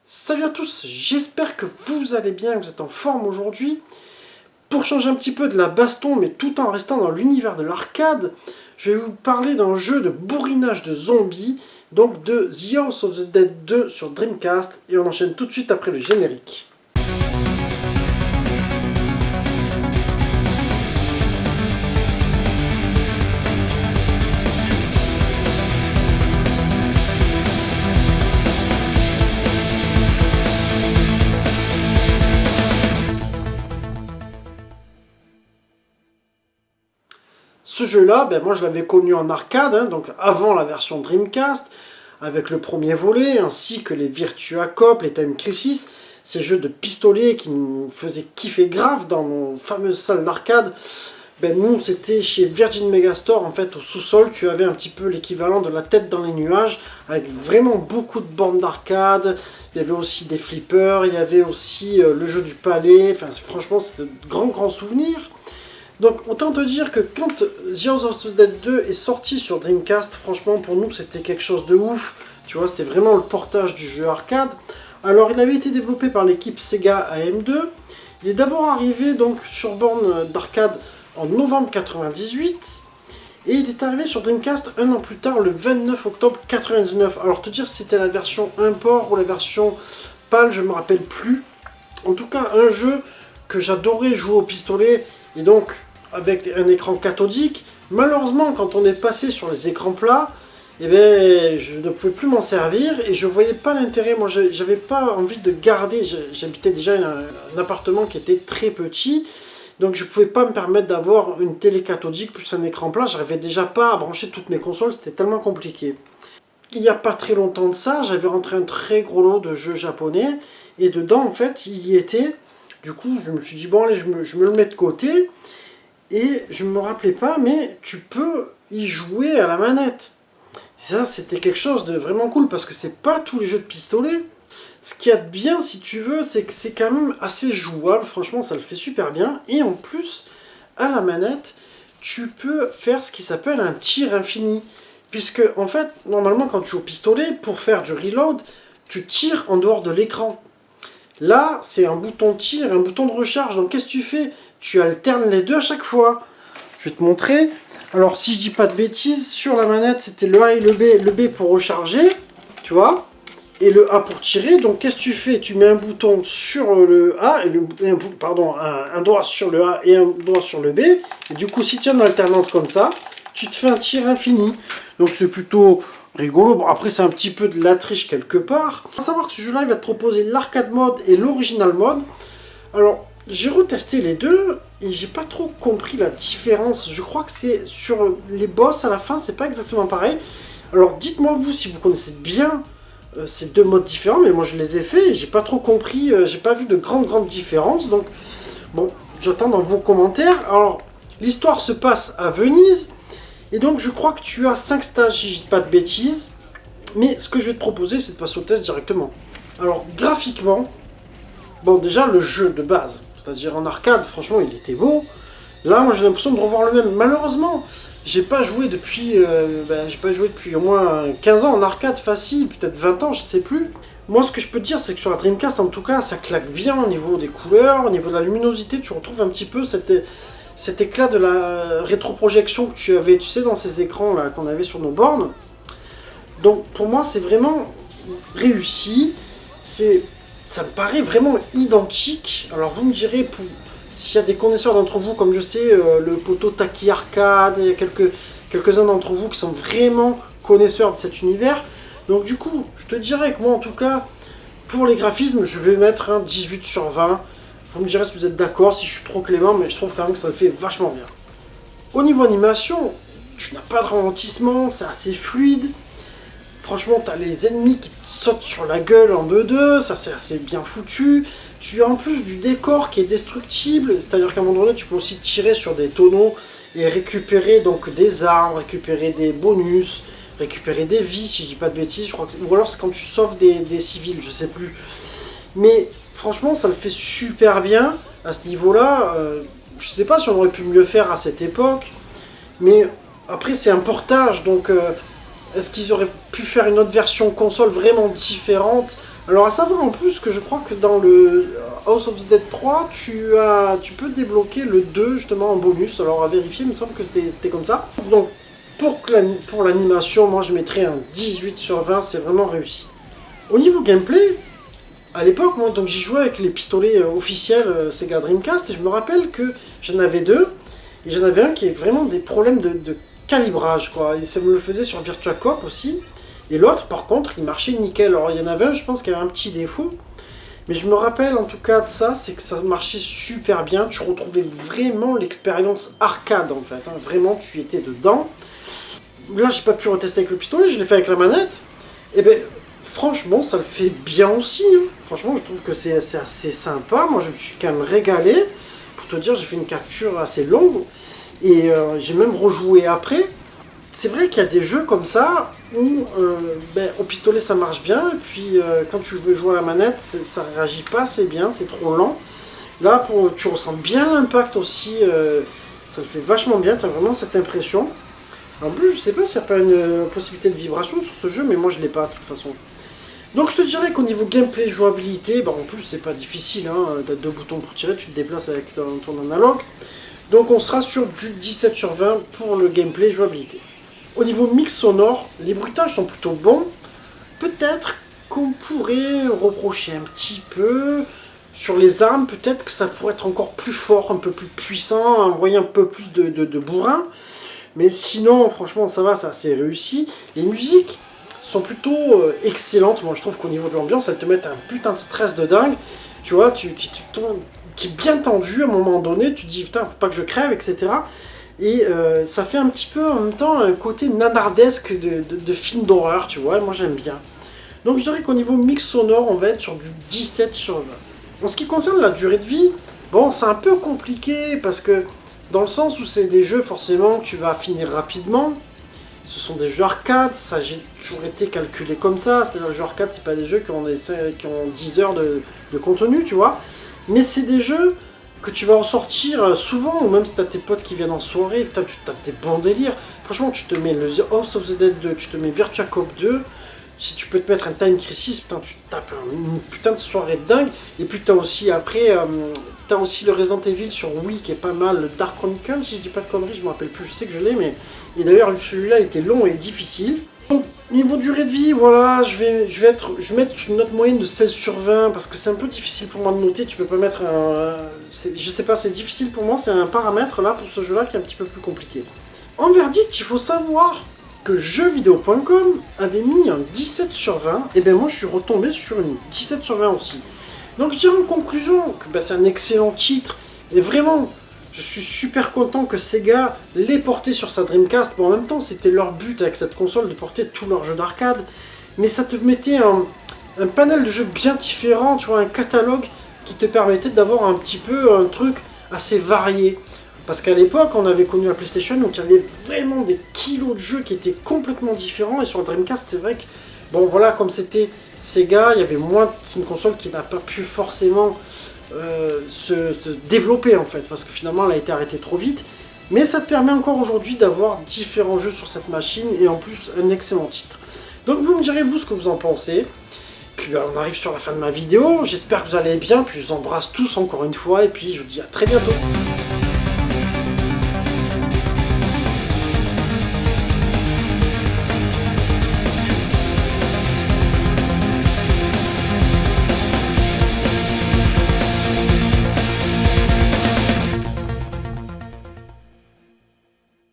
Salut à tous, j'espère que vous allez bien, que vous êtes en forme aujourd'hui. Pour changer un petit peu de la baston, mais tout en restant dans l'univers de l'arcade, je vais vous parler d'un jeu de bourrinage de zombies, donc de The House of the Dead 2 sur Dreamcast, et on enchaîne tout de suite après le générique. Ce jeu-là, moi je l'avais connu en arcade, donc avant la version Dreamcast, avec le premier volet, ainsi que les Virtua Cop, les Time Crisis, ces jeux de pistolet qui nous faisaient kiffer grave dans nos fameuses salles d'arcade. Nous, c'était chez Virgin Megastore, en fait, au sous-sol, tu avais un petit peu l'équivalent de la tête dans les nuages, avec vraiment beaucoup de bornes d'arcade. Il y avait aussi des flippers, il y avait aussi le jeu du palais, enfin franchement, c'était de grands souvenirs. Donc autant te dire que quand The House of the Dead 2 est sorti sur Dreamcast, franchement pour nous c'était quelque chose de ouf. Tu vois, c'était vraiment le portage du jeu arcade. Alors il avait été développé par l'équipe Sega AM2. Il est d'abord arrivé donc sur borne d'arcade en novembre 98. Et il est arrivé sur Dreamcast un an plus tard, le 29 octobre 99. Alors te dire si c'était la version import ou la version PAL, je ne me rappelle plus. En tout cas un jeu que j'adorais jouer au pistolet. Et donc avec un écran cathodique, malheureusement quand on est passé sur les écrans plats, je ne pouvais plus m'en servir et je voyais pas l'intérêt. Moi j'avais pas envie de garder, j'habitais déjà un appartement qui était très petit, donc je pouvais pas me permettre d'avoir une télé cathodique plus un écran plat. J'arrivais déjà pas à brancher toutes mes consoles, c'était tellement compliqué. Il n'y a pas très longtemps de ça, j'avais rentré un très gros lot de jeux japonais et dedans en fait il y était. Du coup je me suis dit bon allez je me le mets de côté. Et je ne me rappelais pas, mais tu peux y jouer à la manette. Ça, c'était quelque chose de vraiment cool, parce que c'est pas tous les jeux de pistolet. Ce qu'il y a de bien, si tu veux, c'est que c'est quand même assez jouable. Franchement, ça le fait super bien. Et en plus, à la manette, tu peux faire ce qui s'appelle un tir infini. Puisque, en fait, normalement, quand tu joues au pistolet, pour faire du reload, tu tires en dehors de l'écran. Là, c'est un bouton tir et un bouton de recharge. Donc, qu'est-ce que tu fais? Tu alternes les deux à chaque fois. Je vais te montrer. Alors, si je dis pas de bêtises, sur la manette, c'était le A et le B. Le B pour recharger, tu vois, et le A pour tirer. Donc, qu'est-ce que tu fais? Tu mets un bouton sur le A, un doigt sur le A et un doigt sur le B. Et du coup, si tu es en alternance comme ça, tu te fais un tir infini. Donc, c'est plutôt rigolo. Bon, après, c'est un petit peu de la triche quelque part. Il faut savoir que ce jeu-là, il va te proposer l'arcade mode et l'original mode. Alors, j'ai retesté les deux et j'ai pas trop compris la différence. Je crois que c'est sur les boss à la fin, c'est pas exactement pareil. Alors dites-moi vous si vous connaissez bien ces deux modes différents, mais moi je les ai faits et j'ai pas trop compris, j'ai pas vu de grandes différences. Donc bon, j'attends dans vos commentaires. Alors l'histoire se passe à Venise et donc je crois que tu as 5 stages si je dis pas de bêtises. Mais ce que je vais te proposer, c'est de passer au test directement. Alors graphiquement, bon déjà le jeu de base. C'est-à-dire en arcade, franchement, il était beau. Là, moi, j'ai l'impression de revoir le même. Malheureusement, j'ai pas joué depuis au moins 15 ans en arcade facile, peut-être 20 ans, je ne sais plus. Moi, ce que je peux te dire, c'est que sur la Dreamcast, en tout cas, ça claque bien au niveau des couleurs, au niveau de la luminosité. Tu retrouves un petit peu cet éclat de la rétroprojection que tu avais, tu sais, dans ces écrans là qu'on avait sur nos bornes. Donc, pour moi, c'est vraiment réussi. Ça me paraît vraiment identique. Alors vous me direz, s'il y a des connaisseurs d'entre vous, comme je sais, le poteau Taki Arcade, il y a quelques-uns d'entre vous qui sont vraiment connaisseurs de cet univers. Donc du coup, je te dirais que moi en tout cas, pour les graphismes, je vais mettre un 18 sur 20. Vous me direz si vous êtes d'accord, si je suis trop clément, mais je trouve quand même que ça le fait vachement bien. Au niveau animation, tu n'as pas de ralentissement, c'est assez fluide. Franchement, t'as les ennemis qui te sautent sur la gueule en 2-2, ça c'est assez bien foutu. Tu as en plus du décor qui est destructible, c'est-à-dire qu'à un moment donné, tu peux aussi tirer sur des tonneaux et récupérer donc des armes, récupérer des bonus, récupérer des vies, si je dis pas de bêtises, je crois que ou alors c'est quand tu sauves des civils, je sais plus. Mais franchement, ça le fait super bien à ce niveau-là. Je sais pas si on aurait pu mieux faire à cette époque, mais après c'est un portage, donc est-ce qu'ils auraient pu faire une autre version console vraiment différente Alors à savoir en plus que je crois que dans le House of the Dead 3, tu peux débloquer le 2 justement en bonus. Alors à vérifier, il me semble que c'était comme ça. Donc pour l'animation, moi je mettrais un 18 sur 20, c'est vraiment réussi. Au niveau gameplay, à l'époque, moi donc j'y jouais avec les pistolets officiels Sega Dreamcast et je me rappelle que j'en avais deux. Et j'en avais un qui avait vraiment des problèmes de calibrage quoi. Et ça me le faisait sur Virtua Cop aussi. Et l'autre, par contre, il marchait nickel. Alors, il y en avait un, je pense, qui avait un petit défaut. Mais je me rappelle, en tout cas, de ça, c'est que ça marchait super bien. Tu retrouvais vraiment l'expérience arcade, en fait. Hein. Vraiment, tu étais dedans. Là, j'ai pas pu retester avec le pistolet, je l'ai fait avec la manette. Et ben, franchement, ça le fait bien aussi. Hein. Franchement, je trouve que c'est assez sympa. Moi, je me suis quand même régalé. Pour te dire, j'ai fait une capture assez longue. Et j'ai même rejoué après. C'est vrai qu'il y a des jeux comme ça où au pistolet ça marche bien, et puis quand tu veux jouer à la manette, ça réagit pas assez bien, c'est trop lent. Là, tu ressens bien l'impact aussi, ça le fait vachement bien, tu as vraiment cette impression. En plus, je sais pas s'il n'y a pas une possibilité de vibration sur ce jeu, mais moi je l'ai pas de toute façon. Donc je te dirais qu'au niveau gameplay, jouabilité, en plus c'est pas difficile, hein, tu as deux boutons pour tirer, tu te déplaces avec ton analogue. Donc on sera sur du 17 sur 20 pour le gameplay jouabilité. Au niveau mix sonore, les bruitages sont plutôt bons. Peut-être qu'on pourrait reprocher un petit peu sur les armes, peut-être que ça pourrait être encore plus fort, un peu plus puissant, envoyer un peu plus de bourrin. Mais sinon, franchement, ça va, c'est assez réussi. Les musiques sont plutôt excellentes. Moi, je trouve qu'au niveau de l'ambiance, elles te mettent un putain de stress de dingue. Tu vois, tu es bien tendu à un moment donné, tu te dis, putain, faut pas que je crève, etc. Et ça fait un petit peu en même temps un côté nanardesque de film d'horreur, tu vois, et moi j'aime bien. Donc je dirais qu'au niveau mix sonore, on va être sur du 17 sur 20. En ce qui concerne la durée de vie, bon, c'est un peu compliqué parce que dans le sens où c'est des jeux forcément que tu vas finir rapidement, ce sont des jeux arcade, ça j'ai toujours été calculé comme ça, c'est-à-dire les jeux arcade, c'est pas des jeux qui ont 10 heures de contenu, tu vois, mais c'est des jeux que tu vas ressortir souvent, ou même si t'as tes potes qui viennent en soirée, putain, tu tapes des bons délires. Franchement, tu te mets le House of the Dead 2, tu te mets Virtua Cop 2, si tu peux te mettre un Time Crisis, putain, tu tapes une putain de soirée de dingue. Et puis t'as aussi après, t'as aussi le Resident Evil sur Wii qui est pas mal, le Dark Chronicle, si je dis pas de conneries, je me rappelle plus, je sais que je l'ai, mais... Et d'ailleurs, celui-là, il était long et difficile. Donc, niveau durée de vie, voilà, je vais mettre une note moyenne de 16 sur 20 parce que c'est un peu difficile pour moi de noter. Tu peux pas mettre un. Je sais pas, c'est difficile pour moi, c'est un paramètre là pour ce jeu-là qui est un petit peu plus compliqué. En verdict, il faut savoir que jeuxvideo.com avait mis un 17 sur 20, et bien moi je suis retombé sur une 17 sur 20 aussi. Donc je dirais en conclusion que c'est un excellent titre, et vraiment. Je suis super content que Sega l'ait porté sur sa Dreamcast. Bon, en même temps, c'était leur but avec cette console de porter tous leurs jeux d'arcade. Mais ça te mettait un panel de jeux bien différent, tu vois, un catalogue qui te permettait d'avoir un petit peu un truc assez varié. Parce qu'à l'époque, on avait connu la PlayStation où il y avait vraiment des kilos de jeux qui étaient complètement différents. Et sur la Dreamcast, c'est vrai que, bon voilà, comme c'était Sega, il y avait moins. C'est une console qui n'a pas pu forcément... se développer en fait, parce que finalement elle a été arrêtée trop vite, mais ça te permet encore aujourd'hui d'avoir différents jeux sur cette machine, et en plus un excellent titre. Donc vous me direz vous ce que vous en pensez, puis on arrive sur la fin de ma vidéo, j'espère que vous allez bien, puis je vous embrasse tous encore une fois, et puis je vous dis à très bientôt.